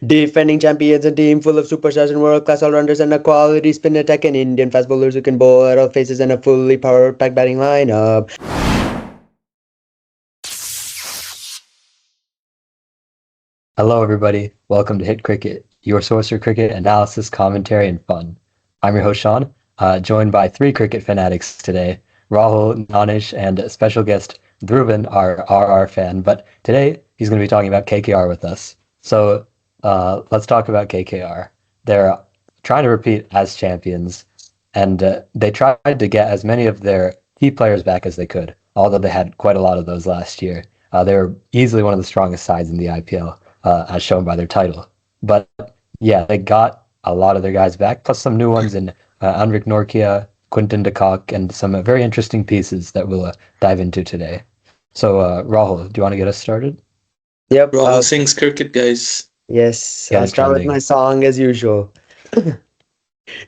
Defending champions, a team full of superstars and world-class all-rounders and a quality spin attack and Indian fast bowlers who can bowl at all faces and a fully power-packed batting lineup. Hello, everybody. Welcome to Hit Cricket, your source for cricket analysis, commentary, and fun. I'm your host, Sean, joined by three cricket fanatics today, Rahul, Nanish, and special guest Dhruvan, our RR fan. But today, he's going to be talking about KKR with us. So let's talk about KKR. They're trying to repeat as champions, and they tried to get as many of their key players back as they could, although they had quite a lot of those last year. They were easily one of the strongest sides in the IPL. As shown by their title. But yeah, they got a lot of their guys back, plus some new ones in Anrich, Nortje, Quinton, Kock, and some very interesting pieces that we'll dive into today. So Rahul, do you want to get us started? Yep. Rahul sings cricket, guys. Yes, Yeah, I'll start with trending. my song as usual.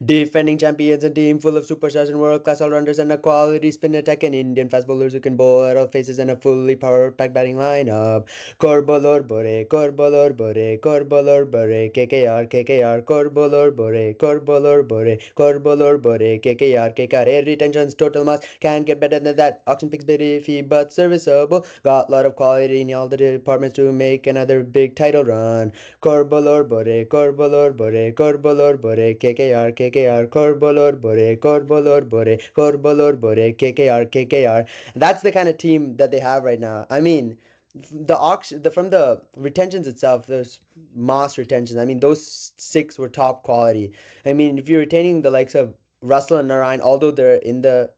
Defending champions, a team full of superstars and world-class all-rounders and a quality spin attack and Indian fast bowlers who can bowl at all faces and a fully power-packed batting lineup. Korbolor bore, korbolor bore, korbolor bore, KKR, KKR, korbolor bore, korbolor bore, korbolor bore, KKR, KKR. Air retentions, total mass, can't get better than that. Auction picks very fee, but serviceable. Got a lot of quality in all the departments to make another big title run. Korbolor bore, korbolor bore, korbolor bore, KKR, KKR, korbolor bore, korbolor bore, korbolor bore, KKR, KKR. That's the kind of team that they have right now. I mean, from the retentions itself, there's mass retentions. I mean, those six were top quality. I mean, if you're retaining the likes of Russell and Narine, although they're in the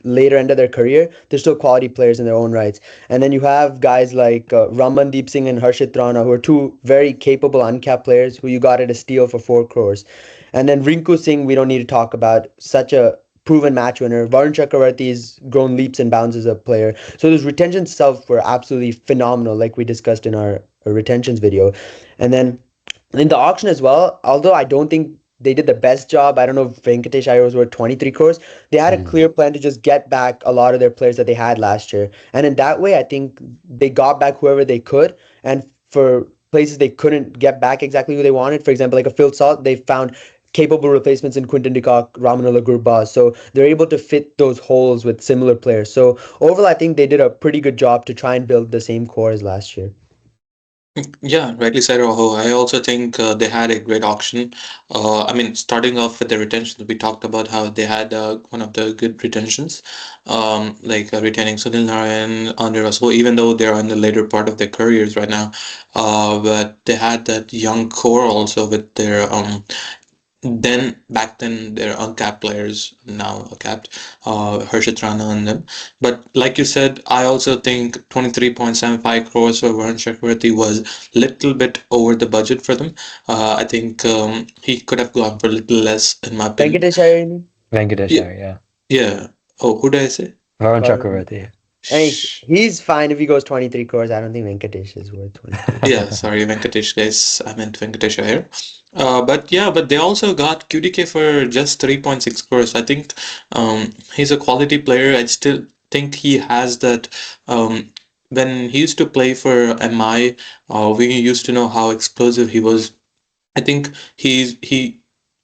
later end of their career, they're still quality players in their own rights. And then you have guys like Ramandeep Singh and Harshit Rana, who are two very capable uncapped players who you got at a steal for 4 crores. And then Rinku Singh, we don't need to talk about, such a proven match winner. Varun Chakravarti's grown leaps and bounds as a player. So those retentions itself were absolutely phenomenal, like we discussed in our retentions video. And then in the auction as well, although I don't think they did the best job. I don't know if Venkatesh Iyer was worth 23 crores. They had a clear plan to just get back a lot of their players that they had last year. And in that way, I think they got back whoever they could. And for places they couldn't get back exactly who they wanted, for example, like a Phil Salt, they found capable replacements in Quinton de Kock, Ramanullah Gurbaz. So they're able to fit those holes with similar players. So overall, I think they did a pretty good job to try and build the same core as last year. Yeah, rightly said, Rahul. I also think they had a great auction. I mean, starting off with the retention, we talked about how they had one of the good retentions, like retaining Sunil Narine, Andre Russell, even though they're in the later part of their careers right now. But they had that young core also with their back then they're uncapped players, now capped, Harshit Rana and them. But like you said, I also think 23.75 crores for Varun Chakravarti was little bit over the budget for them. I think he could have gone for a little less, in my opinion. Venkatesh Iyer, you mean? Venkatesh Yeah. Iyer, yeah. Yeah. Oh, who did I say? Varun Chakravarti. I mean, he's fine if he goes 23 crores. I don't think Venkatesh is worth 23. Yeah, sorry, Venkatesh, guys. I meant Venkatesh Iyer. But they also got QDK for just 3.6 crores. I think he's a quality player. I still think he has that. When he used to play for MI, we used to know how explosive he was. I think I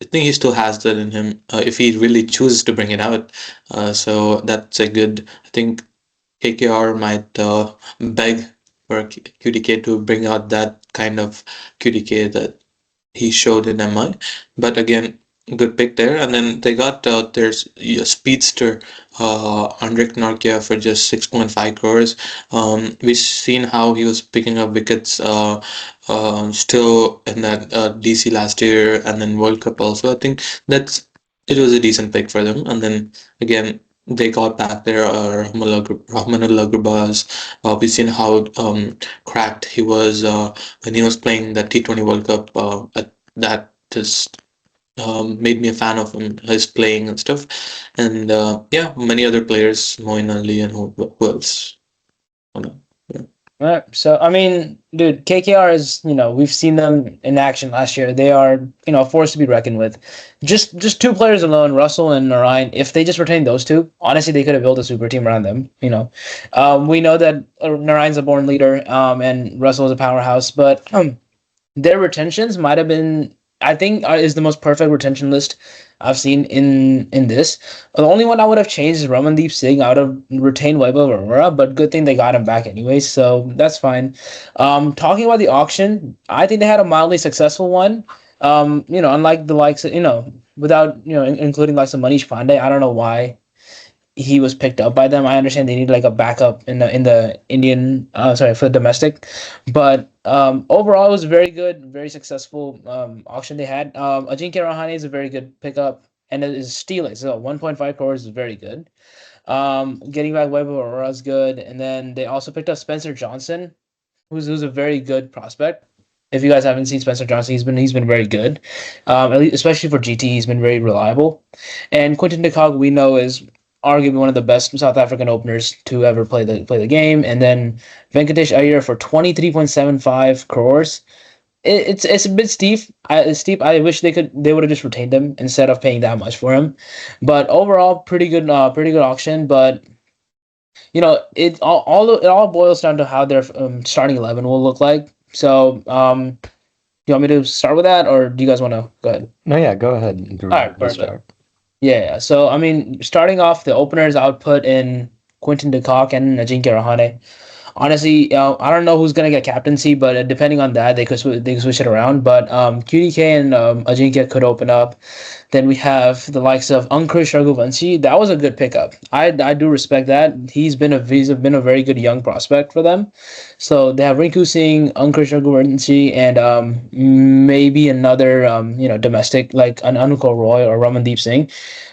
think he still has that in him if he really chooses to bring it out. So that's a good. I think KKR might beg for QDK to bring out that kind of QDK that he showed in MI. But again, good pick there. And then they got their speedster, Anrich Nortje, for just 6.5 crores. We've seen how he was picking up wickets still in that DC last year and then World Cup also. I think it was a decent pick for them. And then again, they got back there Ramanullah Gurbaz. We've seen how cracked he was when he was playing the T20 World Cup. That just made me a fan of him, his playing and stuff. And yeah, many other players, Moin Ali and who else? Oh, no. Yeah. Right. So, I mean, dude, KKR is, we've seen them in action last year. They are, a force to be reckoned with. Just two players alone, Russell and Narine, if they just retain those two, honestly, they could have built a super team around them, We know that Narine's a born leader and Russell is a powerhouse, but their retentions might have been, I think, is the most perfect retention list I've seen in this. The only one I would have changed is Ramandeep Singh. I would have retained Vaibhav Arora, but good thing they got him back anyway, so that's fine. Talking about the auction, I think they had a mildly successful one. Unlike the likes of, without including likes of Manish Pandey, I don't know why he was picked up by them. I understand they need like a backup in the Indian, for the domestic, but overall it was very good, very successful auction they had. Ajinkya Rahane is a very good pickup, and it is stealing. So 1.5 crores is very good. Getting back Vaibhav Arora is good, and then they also picked up Spencer Johnson, who's a very good prospect. If you guys haven't seen Spencer Johnson, he's been very good, at least, especially for GT. He's been very reliable, and Quinton de Kock we know is arguably one of the best South African openers to ever play the game. And then Venkatesh Iyer for 23.75 crores. It's a bit steep. Steep. I wish they would have just retained him instead of paying that much for him. But overall, pretty good auction. But it all boils down to how their starting 11 will look like. So you want me to start with that, or do you guys want to go ahead? No, yeah, go ahead. And All right, perfect. Yeah. So I mean, starting off the openers, I would put in Quinton de Kock and Ajinkya Rahane. Honestly, I don't know who's gonna get captaincy, but depending on that, they could switch it around. But QDK and Ajinkya could open up. Then we have the likes of Angkrish Raghuvanshi. That was a good pickup. I do respect that. He's been a very good young prospect for them. So they have Rinku Singh, Angkrish Raghuvanshi, and maybe another domestic like an Anukul Roy or Ramandeep Singh,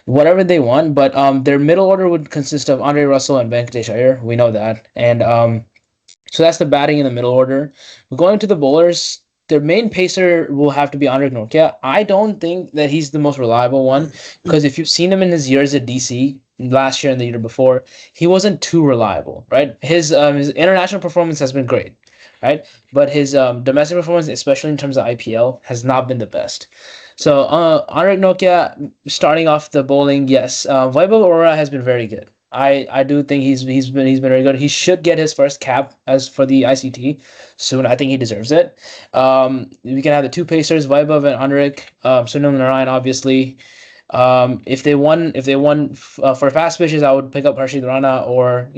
whatever they want. But their middle order would consist of Andre Russell and Venkatesh Iyer. We know that, and so that's the batting in the middle order. Going to the bowlers, their main pacer will have to be Anrich Nortje. I don't think that he's the most reliable one, because if you've seen him in his years at DC last year and the year before, he wasn't too reliable, right? His international performance has been great, right? But his domestic performance, especially in terms of IPL, has not been the best. So Anrich Nortje starting off the bowling, yes. Vaibhav Arora has been very good. I do think he's been very good. He should get his first cap as for the ICT soon. I think he deserves it. We can have the two pacers, Vaibhav and Anrich. Sunil Narine, obviously. If they won for fast pitches, I would pick up Harshit Rana, or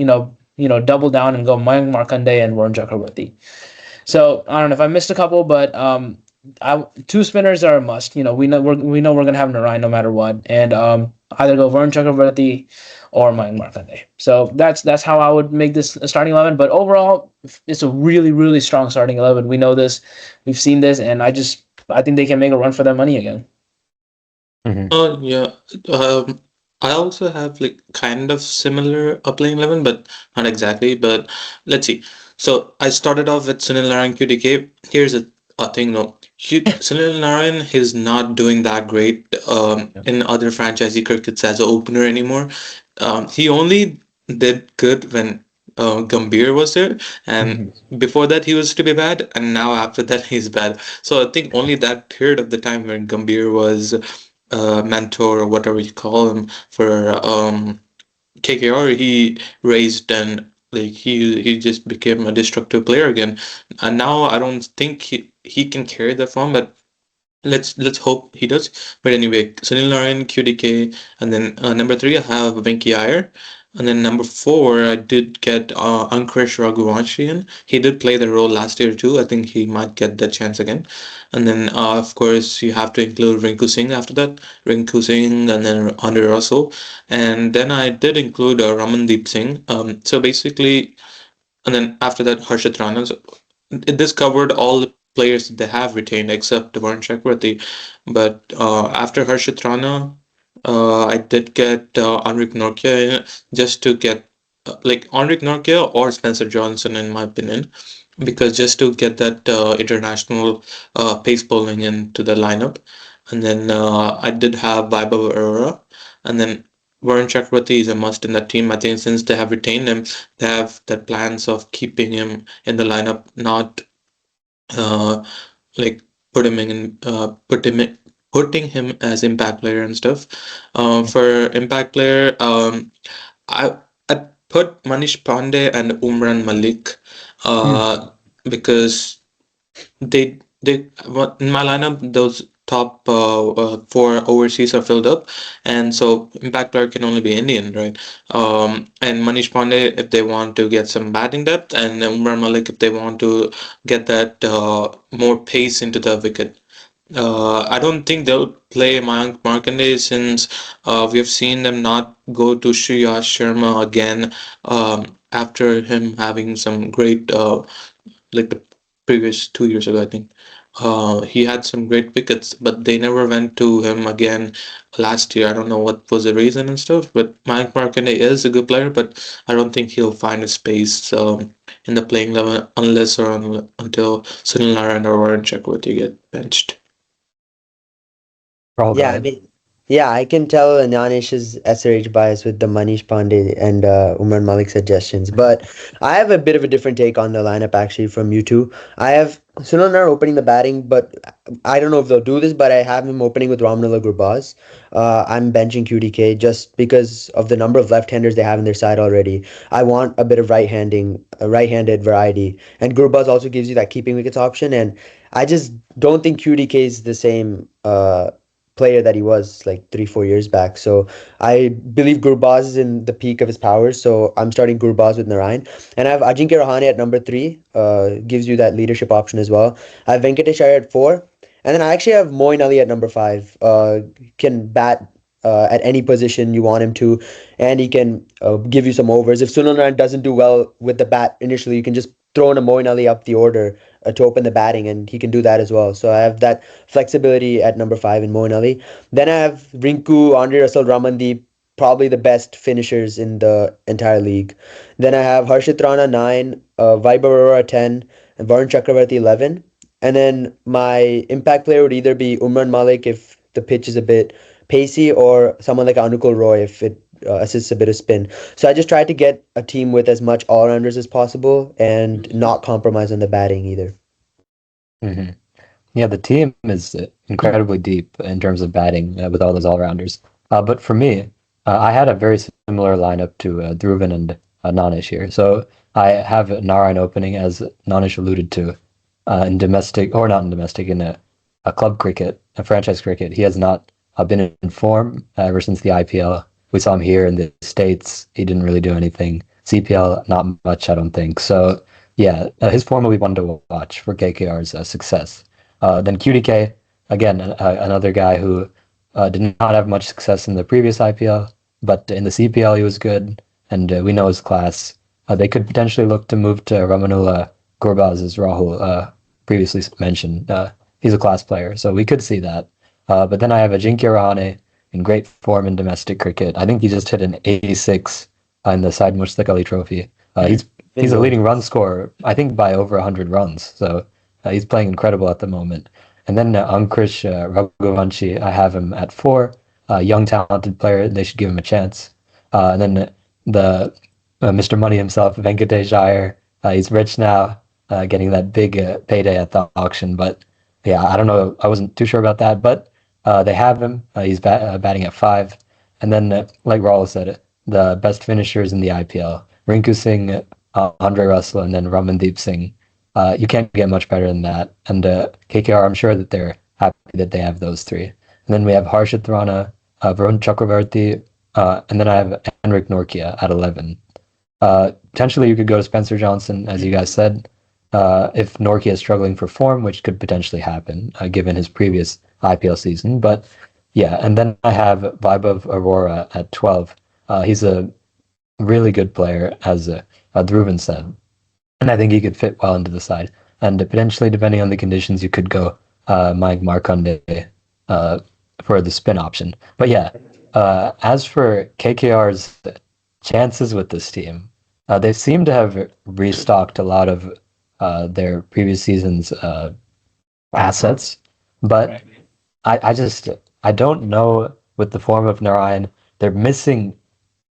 double down and go Mayank Markanday and Varun Chakraborty. So I don't know if I missed a couple, but two spinners are a must. We know we're gonna have Narine no matter what, and either go Varun Chakraborty or Mayank Markanday. So that's how I would make this a starting 11. But overall, it's a really, really strong starting 11. We know this, we've seen this, and I think they can make a run for their money again. Yeah. I also have like kind of similar playing 11, but not exactly. But let's see. So I started off with Sunil Narine QDK. Here's a thing, no. Sunil Narine is not doing that great in other franchisee crickets as an opener anymore. He only did good when Gambhir was there, and before that he used to be bad, and now after that he's bad. So I think only that period of the time when Gambhir was mentor or whatever you call him for KKR, he raised and like he just became a destructive player again. And now I don't think he can carry that form, but let's hope he does. But anyway, Sunil Narine, QDK, and then number 3 I have Venki Iyer. And then number 4, I did get Angkrish Raghuvanshi in. He did play the role last year too. I think he might get that chance again. And then, of course, you have to include Rinku Singh after that. Rinku Singh and then Andre Russell. And then I did include Ramandeep Singh. So basically, and then after that, Harshit Rana. So this covered all the players they have retained except Varun Chakraborty. But after Harshit Rana, I did get Anrich Nortje just to get like Anrich Nortje or Spencer Johnson in my opinion, because just to get that international pace bowling into the lineup. And then I did have Vaibhav Arora, and then Varun Chakraborty is a must in that team. I think since they have retained him, they have the plans of keeping him in the lineup, not like putting him as impact player and stuff. For impact player, I put Manish Pandey and Umran Malik because they in my lineup, those top four overseas are filled up, and so impact player can only be Indian, right? And Manish Pandey if they want to get some batting depth, and Umar Malik if they want to get that more pace into the wicket. I don't think they'll play Mayank Markande since we have seen them not go to Shreyas Sharma again after him having some great like the previous 2 years ago, I think. He had some great wickets, but they never went to him again last year. I don't know what was the reason and stuff, but Mayank Markande is a good player, but I don't think he'll find a space in the playing level unless or until Sunil Narine or Varun Chakravarti get benched. Roll, go Yeah, I ahead. mean, yeah, I can tell Nanish's SRH bias with the Manish Pandey and Umar Malik suggestions, but I have a bit of a different take on the lineup actually from you two. I have Sunil Nar opening the batting, but I don't know if they'll do this, but I have him opening with Ramnala Gurbaz. I'm benching QDK just because of the number of left-handers they have in their side already. I want a bit of right-handed variety, and Gurbaz also gives you that keeping wickets option, and I just don't think QDK is the same. Player that he was like 3-4 years back. So I believe Gurbaz is in the peak of his powers. So I'm starting Gurbaz with Narine. And I have Ajinkya Rahane at number 3. Gives you that leadership option as well. I have Venkatesh Iyer at 4. And then I actually have Moin Ali at number 5. Can bat at any position you want him to, and he can give you some overs. If Sunil Narine doesn't do well with the bat initially, you can just throw in a Moin Ali up the order to open the batting, and he can do that as well. So I have that flexibility at number 5 in Moin Ali. Then I have Rinku, Andre Russell, Ramandeep, probably the best finishers in the entire league. Then I have Harshit Rana 9, Vaibhav Arora 10, and Varun Chakravarti 11. And then my impact player would either be Umran Malik if the pitch is a bit pacey, or someone like Anukul Roy if it assists a bit of spin. So I just tried to get a team with as much all-rounders as possible and not compromise on the batting either. Hmm. Yeah, the team is incredibly deep in terms of batting with all those all-rounders. But for me, I had a very similar lineup to Dhruvan and Nanish here. So I have Narine opening, as Nanish alluded to, in domestic, or not in domestic, in a club cricket, a franchise cricket. He has not been in form ever since the IPL. We saw him here in the States. He didn't really do anything. CPL, not much, I don't think. So yeah, his form will be one to watch for KKR's success. Then QDK, again, another guy who did not have much success in the previous IPL, but in the CPL he was good, and we know his class. They could potentially look to move to Ramanula Gurbaz, as Rahul previously mentioned. He's a class player, so we could see that. But then I have Ajinkya Rahane in great form in domestic cricket. I think he just hit an 86 in the Syed Mushtaq Ali Trophy. He's a leading run scorer, I think, by over 100 runs. So he's playing incredible at the moment. And then Angkrish Raghuvanshi, I have him at 4. Young, talented player. They should give him a chance. And then the Mr. Money himself, Venkatesh Iyer. He's rich now, getting that big payday at the auction. But yeah, I don't know. I wasn't too sure about that. But they have him. He's batting at 5. And then, like Rahul said, the best finishers in the IPL. Rinku Singh, Andre Russell, and then Ramandeep Singh. You can't get much better than that. And KKR, I'm sure that they're happy that they have those 3. And then we have Harshit Rana, Varun Chakravarti, and then I have Henrik Nortje at 11. Potentially, you could go to Spencer Johnson, as you guys said, if Nortje is struggling for form, which could potentially happen given his previous IPL season. But yeah, and then I have Vaibhav Arora at 12. He's a really good player, as Dhruvan said. And I think he could fit well into the side. And potentially, depending on the conditions, you could go Mayank Markande for the spin option. But yeah, as for KKR's chances with this team, they seem to have restocked a lot of their previous season's assets. But I don't know with the form of Narine. They're missing,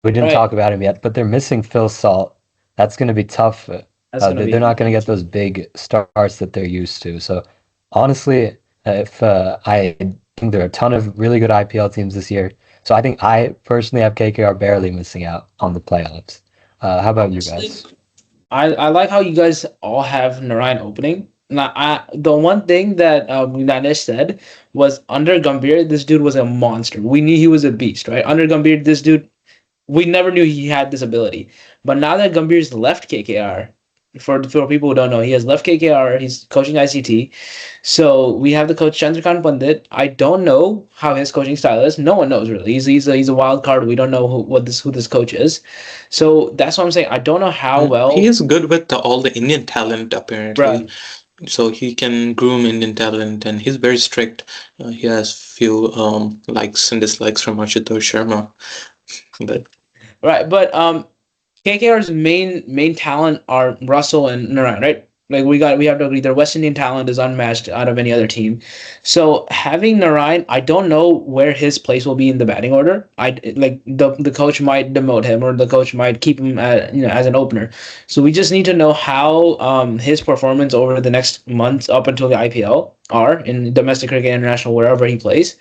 we didn't talk about him yet, but they're missing Phil Salt. That's going to be tough. They're not going to get those big starts that they're used to. So honestly, if I think there are a ton of really good IPL teams this year. So I think I personally have KKR barely missing out on the playoffs. How about you guys? I like how you guys all have Narine opening. Now, the one thing that Ganesh said was under Gambhir, this dude was a monster. We knew he was a beast, right? Under Gambhir, this dude, we never knew he had this ability. But now that Gambhir's left KKR, for people who don't know, he has left KKR. He's coaching ICT. So we have the coach Chandrakant Pandit. I don't know how his coaching style is. No one knows really. He's a wild card. We don't know who this coach is. So that's what I'm saying. I don't know how well. He is good with all the Indian talent, apparently. Right. So he can groom Indian talent, and he's very strict. He has few likes and dislikes from Ashutosh Sharma, but Right, but KKR's main talent are Russell and Narine, right? Like we have to agree their West Indian talent is unmatched out of any other team. So having Narine, I don't know where his place will be in the batting order. I like the coach might demote him or the coach might keep him as an opener. So we just need to know how his performance over the next months up until the IPL are in domestic cricket, international, wherever he plays.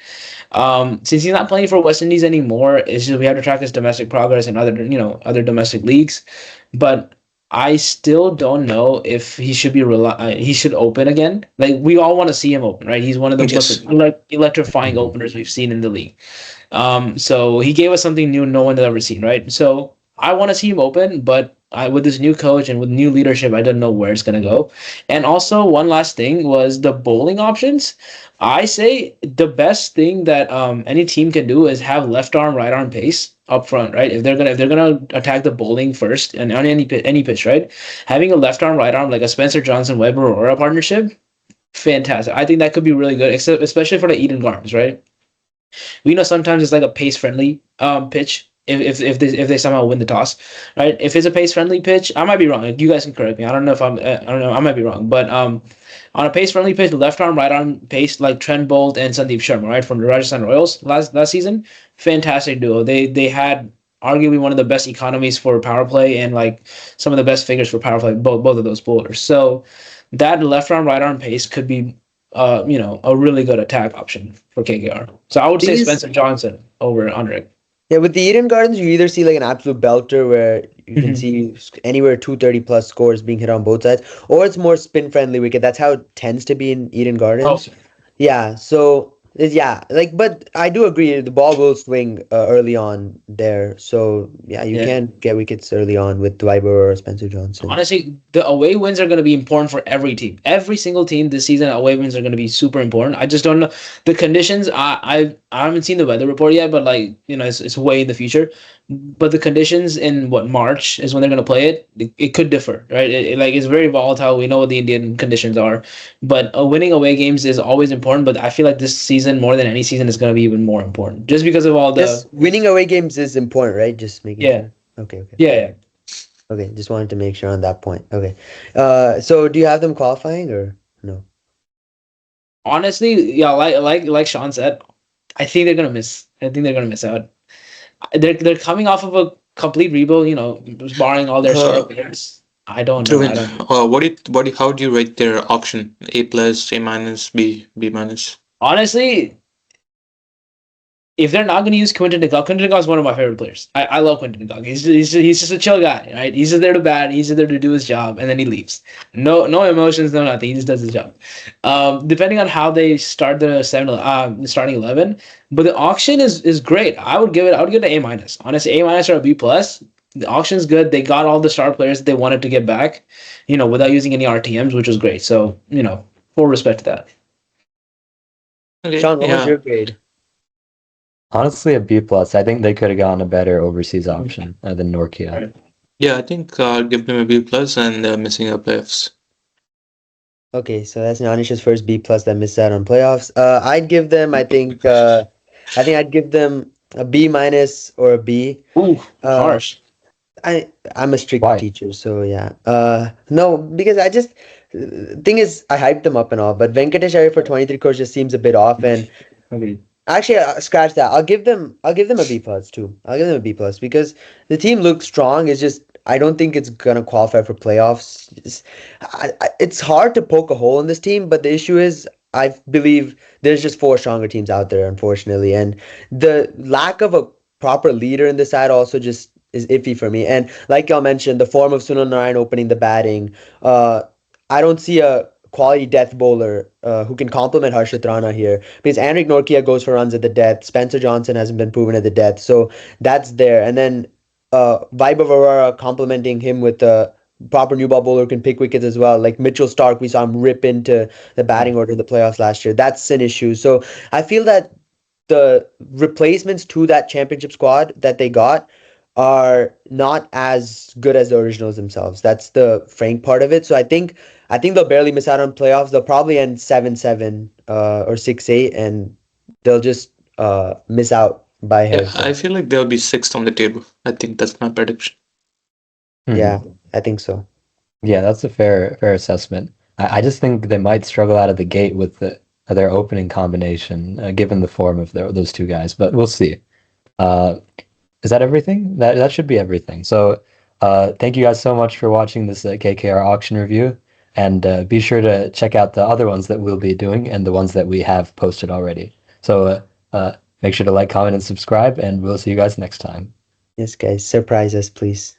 Since he's not playing for West Indies anymore, it's just we have to track his domestic progress in other domestic leagues. But I still don't know if he should he should open again. Like we all want to see him open, right? He's one of the yes. most electrifying openers we've seen in the league. So he gave us something new no one had ever seen, right? So I want to see him open, but with this new coach and with new leadership, I don't know where it's gonna go. And also, one last thing was the bowling options. I say the best thing that any team can do is have left arm, right arm pace up front, right? If they're gonna attack the bowling first and on any pitch, right? Having a left arm, right arm like a Spencer Johnson Weber Aurora partnership, fantastic. I think that could be really good, except especially for the Eden Gardens, right? We know sometimes it's like a pace friendly pitch if they somehow win the toss, right? If it's a pace friendly pitch, I might be wrong. You guys can correct me. I don't know if I don't know. I might be wrong, but on a pace friendly pitch, left arm, right arm pace like Trent Bolt and Sandeep Sharma, right, from the Rajasthan Royals last season, fantastic duo. They had arguably one of the best economies for power play and like some of the best figures for power play. Both of those bowlers. So that left arm, right arm pace could be a really good attack option for KKR. So I would say Spencer Johnson over Anrich. Yeah, with the Eden Gardens, you either see like an absolute belter where you can see anywhere 230 plus scores being hit on both sides, or it's more spin friendly wicket. That's how it tends to be in Eden Gardens. Yeah, so but I do agree the ball will swing early on there. So yeah, you can get wickets early on with Vaibhav or Spencer Johnson. Honestly, the away wins are going to be important for every team. Every single team this season, away wins are going to be super important. I just don't know the conditions. I haven't seen the weather report yet, but like it's way in the future. But the conditions in March is when they're going to play it. It could differ, right? It's very volatile. We know what the Indian conditions are, but winning away games is always important. But I feel like this season more than any season is going to be even more important, just because of all the winning away games is important, right? Just making sure. Okay. Yeah. Okay, just wanted to make sure on that point. Okay, so do you have them qualifying or no? Honestly, yeah, like Sean said, I think they're gonna miss. I think they're gonna miss out. They're coming off of a complete rebuild, barring all their star players. I don't know. How do you rate their auction? A plus, A minus, B minus? Honestly, if they're not going to use Quinton is one of my favorite players. I love Quinton. He's just a chill guy, right? He's just there to bat. He's just there to do his job, and then he leaves. No emotions, no nothing. He just does his job. Depending on how they start the starting 11, but the auction is great. I would give it an A minus. Honestly, A minus or a B plus. The auction's good. They got all the star players that they wanted to get back, without using any RTMs, which was great. So full respect to that. Okay, Sean, what was your grade? Honestly, a B plus. I think they could have gotten a better overseas option than Nortje. Yeah, I think I'll give them a B plus, and they're missing out playoffs. Okay, so that's Nanish's first B plus that missed out on playoffs. I'd give them. I think I'd give them a B minus or a B. Ooh, harsh. I'm a strict teacher, so yeah. No, because thing is, I hyped them up and all, but Venkatesh Iyer for 23 crores just seems a bit off, and actually, scratch that. I'll give them a B plus too. I'll give them a B plus because the team looks strong. It's just I don't think it's gonna qualify for playoffs. It's hard to poke a hole in this team, but the issue is I believe there's just 4 stronger teams out there, unfortunately, and the lack of a proper leader in this side also just is iffy for me. And like y'all mentioned, the form of Sunil Narine opening the batting, I don't see a quality death bowler who can complement Harshit Rana here. Because Anrich Nortje goes for runs at the death. Spencer Johnson hasn't been proven at the death. So that's there. And then Vaibhav Arora complementing him with the proper new ball bowler who can pick wickets as well. Like Mitchell Stark, we saw him rip into the batting order in the playoffs last year. That's an issue. So I feel that the replacements to that championship squad that they got are not as good as the originals themselves. That's the frank part of it. So I think they'll barely miss out on playoffs. They'll probably end 7-7 or 6-8, and they'll just miss out by Yeah, hairs. I feel like they'll be sixth on the table. I think that's my prediction. Yeah, I think so. Yeah, that's a fair assessment. I just think they might struggle out of the gate with their opening combination, given the form of those two guys. But we'll see. Is that everything? That should be everything. So, thank you guys so much for watching this KKR auction review, and be sure to check out the other ones that we'll be doing and the ones that we have posted already. So, make sure to like, comment, and subscribe, and we'll see you guys next time. Yes, guys, surprise us, please.